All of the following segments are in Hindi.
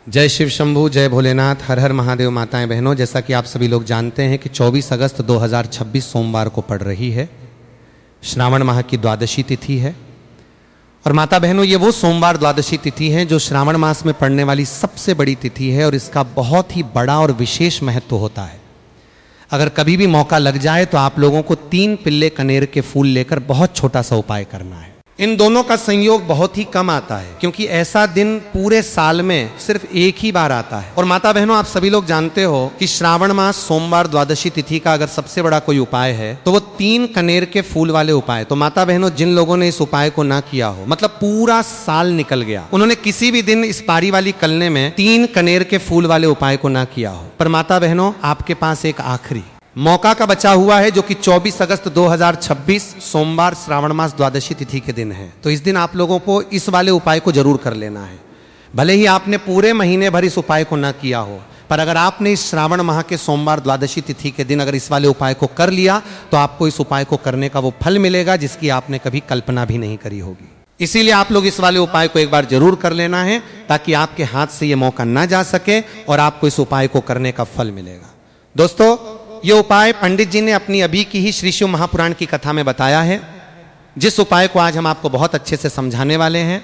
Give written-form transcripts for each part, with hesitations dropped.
जय शिव शंभू, जय भोलेनाथ, हर हर महादेव। माताएं बहनों, जैसा कि आप सभी लोग जानते हैं कि 24 अगस्त 2026 सोमवार को पड़ रही है। श्रावण माह की द्वादशी तिथि है। और माता बहनों, ये वो सोमवार द्वादशी तिथि है जो श्रावण मास में पड़ने वाली सबसे बड़ी तिथि है और इसका बहुत ही बड़ा और विशेष महत्व होता है। अगर कभी भी मौका लग जाए तो आप लोगों को 3 पिल्ले कनेर के फूल लेकर बहुत छोटा सा उपाय करना है। इन दोनों का संयोग बहुत ही कम आता है क्योंकि ऐसा दिन पूरे साल में सिर्फ एक ही बार आता है। और माता बहनों, आप सभी लोग जानते हो कि श्रावण मास सोमवार द्वादशी तिथि का अगर सबसे बड़ा कोई उपाय है तो वो 3 कनेर के फूल वाले उपाय। तो माता बहनों, जिन लोगों ने इस उपाय को ना किया हो, मतलब पूरा साल निकल गया, उन्होंने किसी भी दिन इस पारी वाली कलने में 3 कनेर के फूल वाले उपाय को ना किया हो, पर माता बहनों आपके पास एक आखिरी मौका का बचा हुआ है जो कि 24 अगस्त 2026 सोमवार श्रावण मास द्वादशी तिथि के दिन है। तो इस दिन आप लोगों को इस वाले उपाय को जरूर कर लेना है। भले ही आपने पूरे महीने भर इस उपाय को ना किया हो, पर अगर आपने इस श्रावण माह के सोमवार द्वादशी तिथि के दिन अगर इस वाले उपाय को कर लिया तो आपको इस उपाय को करने का वो फल मिलेगा जिसकी आपने कभी कल्पना भी नहीं करी होगी। इसीलिए आप लोग इस वाले उपाय को एक बार जरूर कर लेना है ताकि आपके हाथ से ये मौका ना जा सके और आपको इस उपाय को करने का फल मिलेगा। दोस्तों, ये उपाय पंडित जी ने अपनी अभी की ही श्री शिव महापुराण की कथा में बताया है, जिस उपाय को आज हम आपको बहुत अच्छे से समझाने वाले हैं।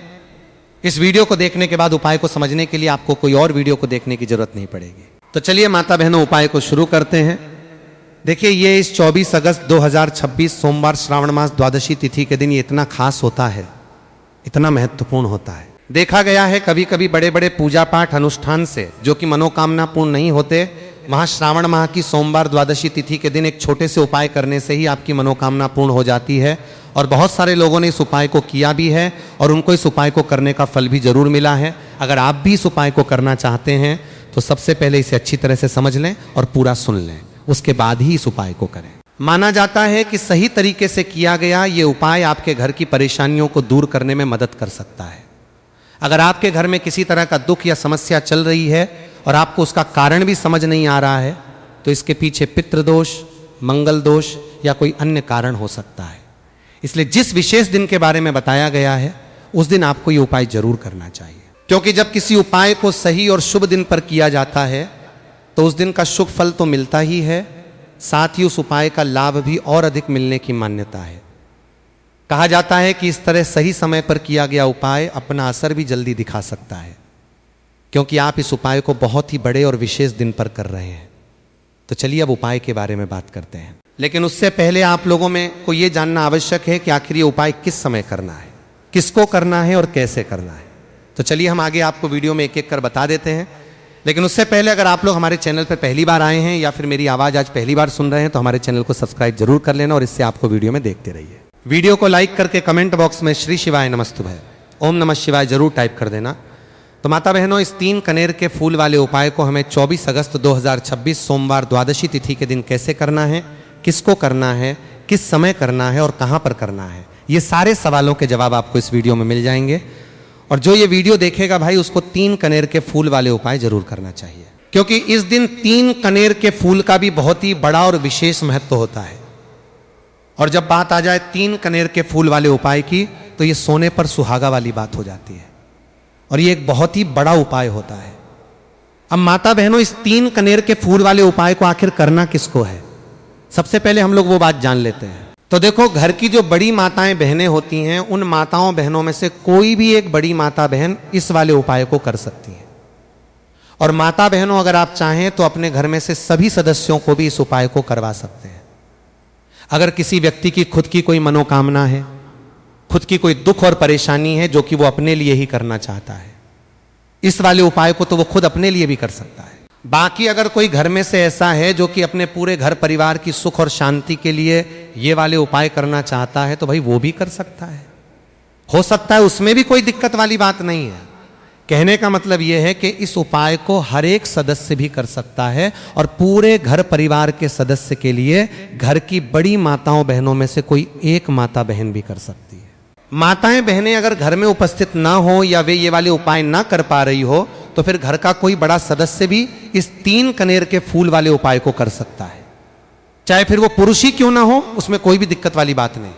इस वीडियो को देखने के बाद उपाय को समझने के लिए आपको कोई और वीडियो को देखने की जरूरत नहीं पड़ेगी। तो चलिए माता बहनों, उपाय को शुरू करते हैं। देखिए, ये इस 24 अगस्त 2026 सोमवार श्रावण मास द्वादशी तिथि के दिन ये इतना खास होता है, इतना महत्वपूर्ण होता है। देखा गया है कभी कभी बड़े बड़े पूजा पाठ अनुष्ठान से जो कि मनोकामना पूर्ण नहीं होते, वहाँ श्रावण माह की सोमवार द्वादशी तिथि के दिन एक छोटे से उपाय करने से ही आपकी मनोकामना पूर्ण हो जाती है। और बहुत सारे लोगों ने इस उपाय को किया भी है और उनको इस उपाय को करने का फल भी जरूर मिला है। अगर आप भी इस उपाय को करना चाहते हैं तो सबसे पहले इसे अच्छी तरह से समझ लें और पूरा सुन लें, उसके बाद ही इस उपाय को करें। माना जाता है कि सही तरीके से किया गया ये उपाय आपके घर की परेशानियों को दूर करने में मदद कर सकता है। अगर आपके घर में किसी तरह का दुख या समस्या चल रही है और आपको उसका कारण भी समझ नहीं आ रहा है तो इसके पीछे पितृदोष, मंगल दोष या कोई अन्य कारण हो सकता है। इसलिए जिस विशेष दिन के बारे में बताया गया है उस दिन आपको ये उपाय जरूर करना चाहिए, क्योंकि जब किसी उपाय को सही और शुभ दिन पर किया जाता है तो उस दिन का शुभ फल तो मिलता ही है, साथ ही उस उपाय का लाभ भी और अधिक मिलने की मान्यता है। कहा जाता है कि इस तरह सही समय पर किया गया उपाय अपना असर भी जल्दी दिखा सकता है, क्योंकि आप इस उपाय को बहुत ही बड़े और विशेष दिन पर कर रहे हैं। तो चलिए अब उपाय के बारे में बात करते हैं, लेकिन उससे पहले आप लोगों में को ये जानना आवश्यक है कि आखिर ये उपाय किस समय करना है, किसको करना है और कैसे करना है। तो चलिए हम आगे आपको वीडियो में एक एक कर बता देते हैं। लेकिन उससे पहले अगर आप लोग हमारे चैनल पर पहली बार आए हैं या फिर मेरी आवाज़ आज पहली बार सुन रहे हैं तो हमारे चैनल को सब्सक्राइब जरूर कर लेना और इससे आपको वीडियो में देखते रहिए। वीडियो को लाइक करके कमेंट बॉक्स में श्री शिवाय नमस्तुभय, ओम नमः शिवाय जरूर टाइप कर देना। तो माता बहनों, इस 3 कनेर के फूल वाले उपाय को हमें 24 अगस्त 2026 सोमवार द्वादशी तिथि के दिन कैसे करना है, किसको करना है, किस समय करना है और कहाँ पर करना है, ये सारे सवालों के जवाब आपको इस वीडियो में मिल जाएंगे। और जो ये वीडियो देखेगा भाई, उसको 3 कनेर के फूल वाले उपाय जरूर करना चाहिए, क्योंकि इस दिन 3 कनेर के फूल का भी बहुत ही बड़ा और विशेष महत्व होता है। और जब बात आ जाए 3 कनेर के फूल वाले उपाय की तो ये सोने पर सुहागा वाली बात हो जाती है और ये एक बहुत ही बड़ा उपाय होता है। अब माता बहनों, इस 3 कनेर के फूल वाले उपाय को आखिर करना किसको है, सबसे पहले हम लोग वो बात जान लेते हैं। तो देखो, घर की जो बड़ी माताएं बहनें होती हैं, उन माताओं बहनों में से कोई भी एक बड़ी माता बहन इस वाले उपाय को कर सकती है। और माता बहनों, अगर आप चाहें तो अपने घर में से सभी सदस्यों को भी इस उपाय को करवा सकते हैं। अगर किसी व्यक्ति की खुद की कोई मनोकामना है, खुद की कोई दुख और परेशानी है जो कि वो अपने लिए ही करना चाहता है, इस वाले उपाय को तो वो खुद अपने लिए भी कर सकता है। बाकी अगर कोई घर में से ऐसा है जो कि अपने पूरे घर परिवार की सुख और शांति के लिए ये वाले उपाय करना चाहता है तो भाई वो भी कर सकता है, हो सकता है उसमें भी कोई दिक्कत वाली बात नहीं है। कहने का मतलब यह है कि इस उपाय को हर एक सदस्य भी कर सकता है और पूरे घर परिवार के सदस्य के लिए घर की बड़ी माताओं बहनों में से कोई एक माता बहन भी कर सकती है। माताएं बहनें अगर घर में उपस्थित ना हो या वे ये वाले उपाय ना कर पा रही हो तो फिर घर का कोई बड़ा सदस्य भी इस 3 कनेर के फूल वाले उपाय को कर सकता है, चाहे फिर वो पुरुष ही क्यों ना हो, उसमें कोई भी दिक्कत वाली बात नहीं।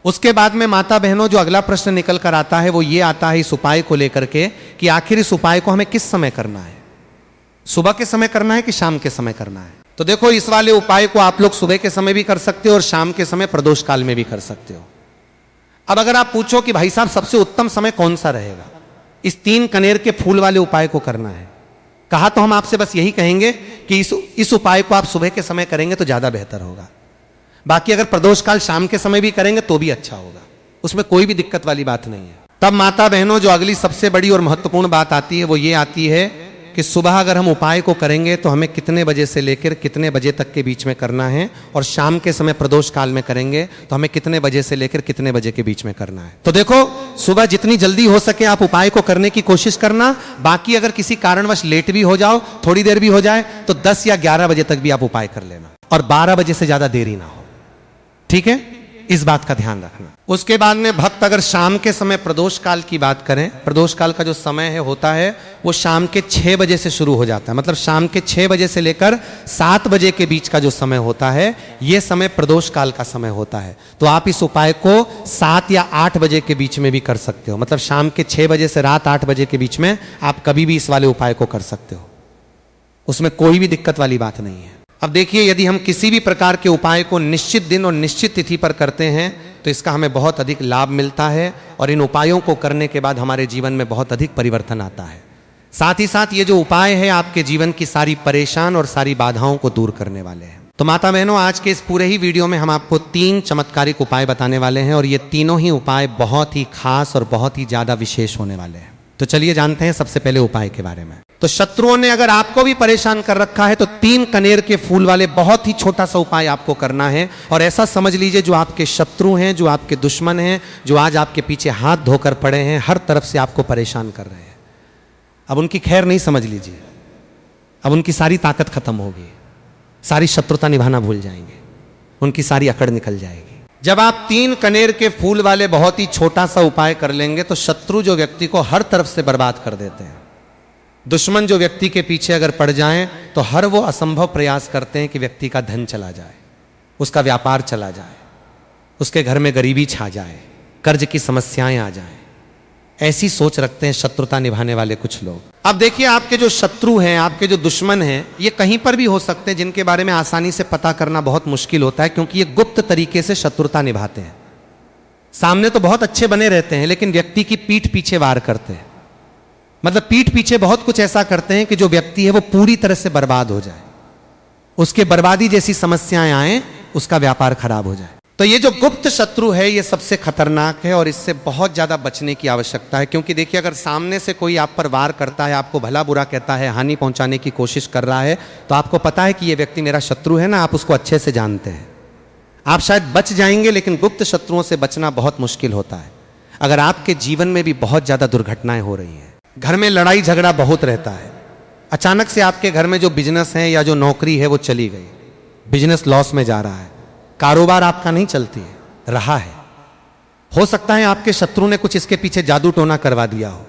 उसके बाद में माता बहनों जो अगला प्रश्न निकल कर आता है वो ये आता है इस उपाय को लेकर के कि आखिर इस उपाय को हमें किस समय करना है, सुबह के समय करना है कि शाम के समय करना है। तो देखो, इस वाले उपाय को आप लोग सुबह के समय भी कर सकते हो और शाम के समय प्रदोष काल में भी कर सकते हो। अब अगर आप पूछो कि भाई साहब सबसे उत्तम समय कौन सा रहेगा इस 3 कनेर के फूल वाले उपाय को करना है, कहा तो हम आपसे बस यही कहेंगे कि इस उपाय को आप सुबह के समय करेंगे तो ज्यादा बेहतर होगा। बाकी अगर प्रदोष काल शाम के समय भी करेंगे तो भी अच्छा होगा, उसमें कोई भी दिक्कत वाली बात नहीं है। तब माता बहनों जो अगली सबसे बड़ी और महत्वपूर्ण बात आती है वो ये आती है कि सुबह अगर हम उपाय को करेंगे तो हमें कितने बजे से लेकर कितने बजे तक के बीच में करना है, और शाम के समय प्रदोष काल में करेंगे तो हमें कितने बजे से लेकर कितने बजे के बीच में करना है। तो देखो, सुबह जितनी जल्दी हो सके आप उपाय को करने की कोशिश करना। बाकी अगर किसी कारणवश लेट भी हो जाओ, थोड़ी देर भी हो जाए, तो 10 या 11 बजे तक भी आप उपाय कर लेना, और 12 बजे से ज्यादा देरी ना हो, ठीक है, इस बात का ध्यान रखना। उसके बाद में भक्त अगर शाम के समय प्रदोष काल की बात करें, प्रदोष काल का जो समय है होता है वो शाम के 6 बजे से शुरू हो जाता है। मतलब शाम के 6 बजे से लेकर 7 बजे के बीच का जो समय होता है ये समय प्रदोष काल का समय होता है। तो आप इस उपाय को 7 या 8 बजे के बीच में भी कर सकते हो। मतलब शाम के 6 बजे से रात 8 बजे के बीच में आप कभी भी इस वाले उपाय को कर सकते हो, उसमें कोई भी दिक्कत वाली बात नहीं है। अब देखिए, यदि हम किसी भी प्रकार के उपाय को निश्चित दिन और निश्चित तिथि पर करते हैं तो इसका हमें बहुत अधिक लाभ मिलता है, और इन उपायों को करने के बाद हमारे जीवन में बहुत अधिक परिवर्तन आता है। साथ ही साथ ये जो उपाय है आपके जीवन की सारी परेशान और सारी बाधाओं को दूर करने वाले हैं। तो माता बहनों, आज के इस पूरे ही वीडियो में हम आपको 3 चमत्कारिक उपाय बताने वाले हैं, और ये तीनों ही उपाय बहुत ही खास और बहुत ही ज्यादा विशेष होने वाले हैं। तो चलिए जानते हैं सबसे पहले उपाय के बारे में। तो शत्रुओं ने अगर आपको भी परेशान कर रखा है तो 3 कनेर के फूल वाले बहुत ही छोटा सा उपाय आपको करना है। और ऐसा समझ लीजिए, जो आपके शत्रु हैं, जो आपके दुश्मन हैं, जो आज आपके पीछे हाथ धोकर पड़े हैं, हर तरफ से आपको परेशान कर रहे हैं, अब उनकी खैर नहीं समझ लीजिए, अब उनकी सारी ताकत खत्म होगी, सारी शत्रुता निभाना भूल जाएंगे, उनकी सारी अकड़ निकल जाएगी। जब आप 3 कनेर के फूल वाले बहुत ही छोटा सा उपाय कर लेंगे तो शत्रु जो व्यक्ति को हर तरफ से बर्बाद कर देते हैं, दुश्मन जो व्यक्ति के पीछे अगर पड़ जाएं तो हर वो असंभव प्रयास करते हैं कि व्यक्ति का धन चला जाए, उसका व्यापार चला जाए, उसके घर में गरीबी छा जाए, कर्ज की समस्याएं आ जाएं। ऐसी सोच रखते हैं शत्रुता निभाने वाले कुछ लोग। अब देखिए, आपके जो शत्रु हैं, आपके जो दुश्मन हैं, ये कहीं पर भी हो सकते हैं, जिनके बारे में आसानी से पता करना बहुत मुश्किल होता है, क्योंकि ये गुप्त तरीके से शत्रुता निभाते हैं। सामने तो बहुत अच्छे बने रहते हैं लेकिन व्यक्ति की पीठ पीछे वार करते हैं। मतलब पीठ पीछे बहुत कुछ ऐसा करते हैं कि जो व्यक्ति है वो पूरी तरह से बर्बाद हो जाए, उसके बर्बादी जैसी समस्याएं आए, उसका व्यापार खराब हो जाए। तो ये जो गुप्त शत्रु है ये सबसे खतरनाक है और इससे बहुत ज्यादा बचने की आवश्यकता है। क्योंकि देखिए, अगर सामने से कोई आप पर वार करता है, आपको भला बुरा कहता है, हानि पहुंचाने की कोशिश कर रहा है, तो आपको पता है कि ये व्यक्ति मेरा शत्रु है ना, आप उसको अच्छे से जानते हैं, आप शायद बच जाएंगे, लेकिन गुप्त शत्रुओं से बचना बहुत मुश्किल होता है। अगर आपके जीवन में भी बहुत ज्यादा दुर्घटनाएं हो रही हैं, घर में लड़ाई झगड़ा बहुत रहता है, अचानक से आपके घर में जो बिजनेस है या जो नौकरी है वो चली गई, बिजनेस लॉस में जा रहा है, कारोबार आपका नहीं चलती है रहा है, हो सकता है आपके शत्रु ने कुछ इसके पीछे जादू टोना करवा दिया हो।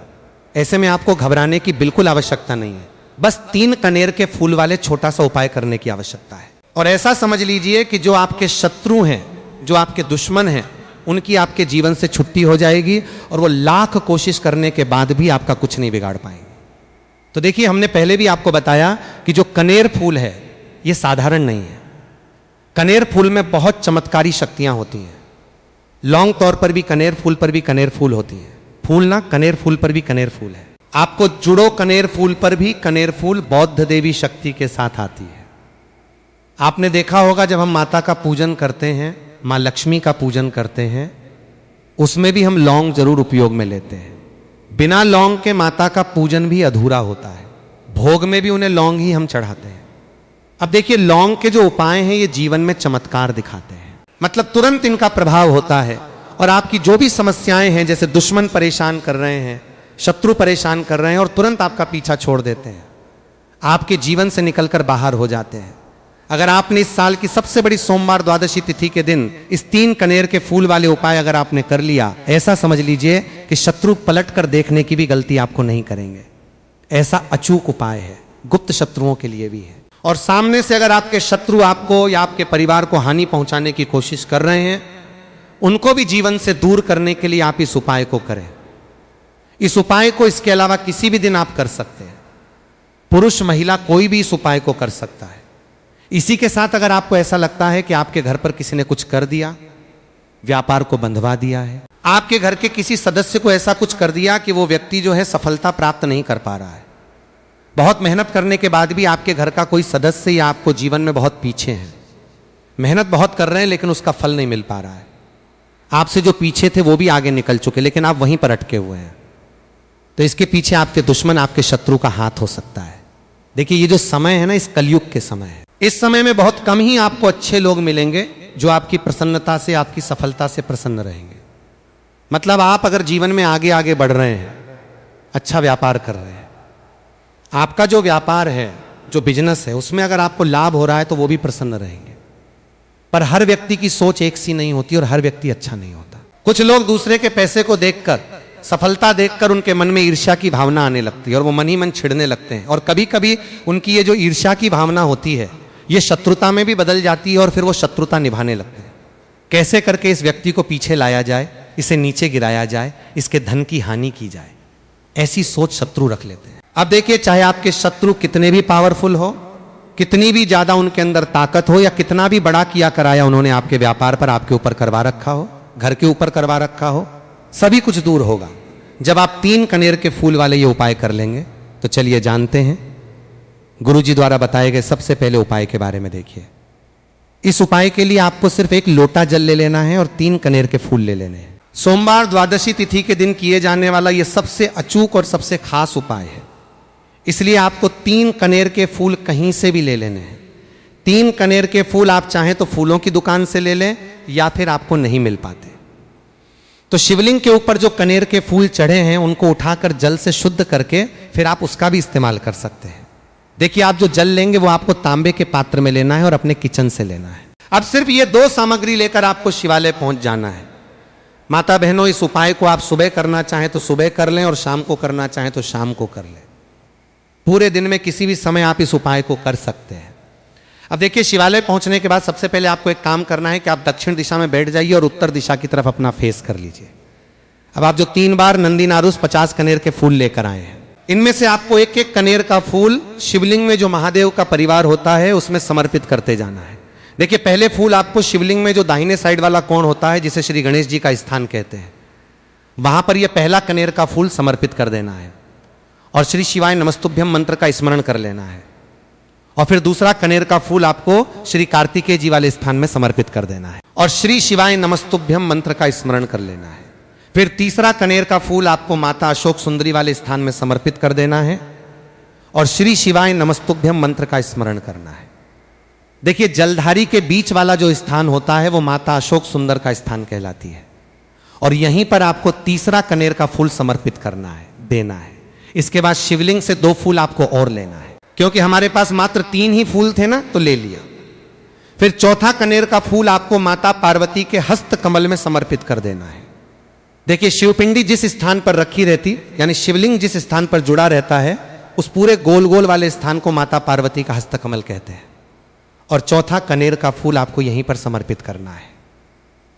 ऐसे में आपको घबराने की बिल्कुल आवश्यकता नहीं है, बस 3 कनेर के फूल वाले छोटा सा उपाय करने की आवश्यकता है। और ऐसा समझ लीजिए कि जो आपके शत्रु हैं, जो आपके दुश्मन हैं, उनकी आपके जीवन से छुट्टी हो जाएगी और वो लाख कोशिश करने के बाद भी आपका कुछ नहीं बिगाड़ पाएंगे। तो देखिए, हमने पहले भी आपको बताया कि जो कनेर फूल है ये साधारण नहीं है। कनेर फूल में बहुत चमत्कारी शक्तियां होती हैं। लॉन्ग तौर पर भी कनेर फूल पर भी कनेर फूल होती है, फूल ना, कनेर फूल पर भी कनेर फूल है। आपको जुड़ो कनेर फूल पर भी कनेर फूल बौद्ध देवी शक्ति के साथ आती है। आपने देखा होगा, जब हम माता का पूजन करते हैं, माँ लक्ष्मी का पूजन करते हैं, उसमें भी हम लौंग जरूर उपयोग में लेते हैं। बिना लौंग के माता का पूजन भी अधूरा होता है, भोग में भी उन्हें लौंग ही हम चढ़ाते हैं। अब देखिए, लौंग के जो उपाय हैं ये जीवन में चमत्कार दिखाते हैं, मतलब तुरंत इनका प्रभाव होता है और आपकी जो भी समस्याएं हैं, जैसे दुश्मन परेशान कर रहे हैं, शत्रु परेशान कर रहे हैं, और तुरंत आपका पीछा छोड़ देते हैं, आपके जीवन से निकलकर बाहर हो जाते हैं। अगर आपने इस साल की सबसे बड़ी सोमवार द्वादशी तिथि के दिन इस 3 कनेर के फूल वाले उपाय अगर आपने कर लिया, ऐसा समझ लीजिए कि शत्रु पलट कर देखने की भी गलती आपको नहीं करेंगे। ऐसा अचूक उपाय है, गुप्त शत्रुओं के लिए भी है। और सामने से अगर आपके शत्रु आपको या आपके परिवार को हानि पहुंचाने की कोशिश कर रहे हैं उनको भी जीवन से दूर करने के लिए आप इस उपाय को करें। इस उपाय को इसके अलावा किसी भी दिन आप कर सकते हैं। पुरुष महिला कोई भी इस उपाय को कर सकता है। इसी के साथ अगर आपको ऐसा लगता है कि आपके घर पर किसी ने कुछ कर दिया, व्यापार को बंधवा दिया है, आपके घर के किसी सदस्य को ऐसा कुछ कर दिया कि वो व्यक्ति जो है सफलता प्राप्त नहीं कर पा रहा है, बहुत मेहनत करने के बाद भी आपके घर का कोई सदस्य या आपको जीवन में बहुत पीछे है, मेहनत बहुत कर रहे हैं लेकिन उसका फल नहीं मिल पा रहा है, आपसे जो पीछे थे वो भी आगे निकल चुके लेकिन आप वहीं पर अटके हुए हैं, तो इसके पीछे आपके दुश्मन, आपके शत्रु का हाथ हो सकता है। देखिए ये जो समय है ना, इस कलयुग के समय है। इस समय में बहुत कम ही आपको अच्छे लोग मिलेंगे जो आपकी प्रसन्नता से, आपकी सफलता से प्रसन्न रहेंगे। मतलब आप अगर जीवन में आगे आगे बढ़ रहे हैं, अच्छा व्यापार कर रहे हैं, आपका जो व्यापार है, जो बिजनेस है, उसमें अगर आपको लाभ हो रहा है तो वो भी प्रसन्न रहेंगे। पर हर व्यक्ति की सोच एक सी नहीं होती और हर व्यक्ति अच्छा नहीं होता। कुछ लोग दूसरे के पैसे को देखकर, सफलता देखकर उनके मन में ईर्ष्या की भावना आने लगती है और वो मन ही मन छिड़ने लगते हैं। और कभी कभी उनकी ये जो ईर्ष्या की भावना होती है ये शत्रुता में भी बदल जाती है और फिर वो शत्रुता निभाने लगते हैं। कैसे करके इस व्यक्ति को पीछे लाया जाए, इसे नीचे गिराया जाए, इसके धन की हानि की जाए, ऐसी सोच शत्रु रख लेते हैं। अब देखिए, चाहे आपके शत्रु कितने भी पावरफुल हो, कितनी भी ज्यादा उनके अंदर ताकत हो, या कितना भी बड़ा किया कराया उन्होंने आपके व्यापार पर, आपके ऊपर करवा रखा हो, घर के ऊपर करवा रखा हो, सभी कुछ दूर होगा जब आप 3 कनेर के फूल वाले ये उपाय कर लेंगे। तो चलिए जानते हैं गुरु जी द्वारा बताए गए सबसे पहले उपाय के बारे में। देखिए, इस उपाय के लिए आपको सिर्फ 1 लोटा जल ले लेना है और 3 कनेर के फूल ले लेने हैं। सोमवार द्वादशी तिथि के दिन किए जाने वाला यह सबसे अचूक और सबसे खास उपाय है, इसलिए आपको 3 कनेर के फूल कहीं से भी ले लेने हैं। 3 कनेर के फूल आप चाहें तो फूलों की दुकान से ले लें, या फिर आपको नहीं मिल पाते तो शिवलिंग के ऊपर जो कनेर के फूल चढ़े हैं उनको उठाकर जल से शुद्ध करके फिर आप उसका भी इस्तेमाल कर सकते हैं। देखिए, आप जो जल लेंगे वो आपको तांबे के पात्र में लेना है और अपने किचन से लेना है। अब सिर्फ ये 2 सामग्री लेकर आपको शिवालय पहुंच जाना है। माता बहनों, इस उपाय को आप सुबह करना चाहें तो सुबह कर लें और शाम को करना चाहें तो शाम को कर लें। पूरे दिन में किसी भी समय आप इस उपाय को कर सकते हैं। अब देखिए, शिवालय पहुंचने के बाद सबसे पहले आपको एक काम करना है कि आप दक्षिण दिशा में बैठ जाइए और उत्तर दिशा की तरफ अपना फेस कर लीजिए। अब आप जो 3 बार नंदी नारुस 50 कनेर के फूल लेकर आए हैं, इनमें से आपको 1-1 कनेर का फूल शिवलिंग में जो महादेव का परिवार होता है उसमें समर्पित करते जाना है। देखिए, पहले फूल आपको शिवलिंग में जो दाहिने साइड वाला कोण होता है, जिसे श्री गणेश जी का स्थान कहते हैं, वहां पर यह पहला कनेर का फूल समर्पित कर देना है और श्री शिवाय नमस्तुभ्यम मंत्र का स्मरण कर लेना है। और फिर दूसरा कनेर का फूल आपको श्री कार्तिकेय जी वाले स्थान में समर्पित कर देना है और श्री शिवाय नमस्तुभ्यम मंत्र का स्मरण कर लेना है। फिर तीसरा कनेर का फूल आपको माता अशोक सुंदरी वाले स्थान में समर्पित कर देना है और श्री शिवाय नमस्तुभ्यम मंत्र का स्मरण करना है। देखिए, जलधारी के बीच वाला जो स्थान होता है वो माता अशोक सुंदर का स्थान कहलाती है और यहीं पर आपको तीसरा कनेर का फूल समर्पित करना है, देना है। इसके बाद शिवलिंग से 2 फूल आपको और लेना है, क्योंकि हमारे पास मात्र 3 ही फूल थे ना, तो ले लिया। फिर चौथा कनेर का फूल आपको माता पार्वती के हस्त कमल में समर्पित कर देना है। देखिए, शिवपिंडी जिस स्थान पर रखी रहती, यानी शिवलिंग जिस स्थान पर जुड़ा रहता है, उस पूरे गोल गोल वाले स्थान को माता पार्वती का हस्त कमल कहते हैं। और चौथा कनेर का फूल आपको यहीं पर समर्पित करना है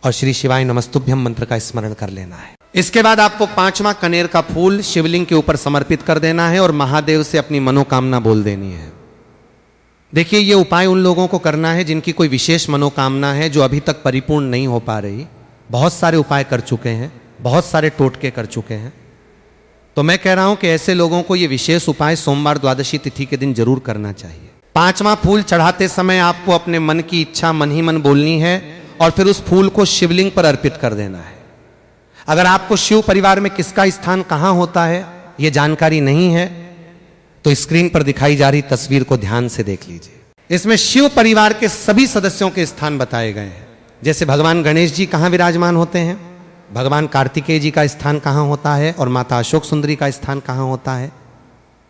और श्री शिवाय नमस्तुभ्यम मंत्र का स्मरण कर लेना है। इसके बाद आपको 5वां कनेर का फूल शिवलिंग के ऊपर समर्पित कर देना है और महादेव से अपनी मनोकामना बोल देनी है। देखिए, ये उपाय उन लोगों को करना है जिनकी कोई विशेष मनोकामना है जो अभी तक परिपूर्ण नहीं हो पा रही। बहुत सारे उपाय कर चुके हैं, बहुत सारे टोटके कर चुके हैं, तो मैं कह रहा हूं कि ऐसे लोगों को ये विशेष उपाय सोमवार द्वादशी तिथि के दिन जरूर करना चाहिए। 5वां फूल चढ़ाते समय आपको अपने मन की इच्छा मन ही मन बोलनी है और फिर उस फूल को शिवलिंग पर अर्पित कर देना है। अगर आपको शिव परिवार में किसका स्थान कहां होता है यह जानकारी नहीं है तो स्क्रीन पर दिखाई जा रही तस्वीर को ध्यान से देख लीजिए। इसमें शिव परिवार के सभी सदस्यों के स्थान बताए गए हैं, जैसे भगवान गणेश जी कहां विराजमान होते हैं, भगवान कार्तिकेय जी का स्थान कहां होता है और माता अशोक सुंदरी का स्थान कहां होता है।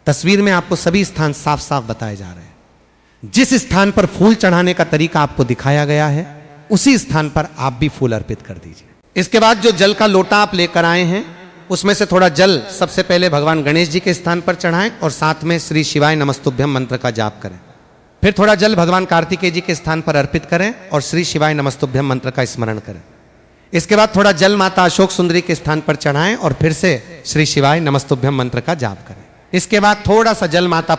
तस्वीर में आपको सभी स्थान साफ साफ बताए जा रहे हैं। जिस स्थान पर फूल चढ़ाने का तरीका आपको दिखाया गया है उसी स्थान पर आप भी फूल अर्पित कर दीजिए। इसके बाद जो जल का लोटा आप लेकर आए हैं उसमें से थोड़ा जल सबसे पहले भगवान गणेश जी के स्थान पर चढ़ाएं और साथ में श्री शिवाय नमस्तुभ्यम मंत्र का जाप करें। फिर थोड़ा जल भगवान कार्तिकेय जी के स्थान पर अर्पित करें और श्री शिवाय नमस्तुभ्यम मंत्र का स्मरण करें। इसके बाद थोड़ा जल माता अशोक सुंदरी के स्थान पर चढ़ाएं और फिर से श्री शिवाय नमस्तुभ्यम मंत्र का जाप करें। इसके बाद थोड़ा सा जल माता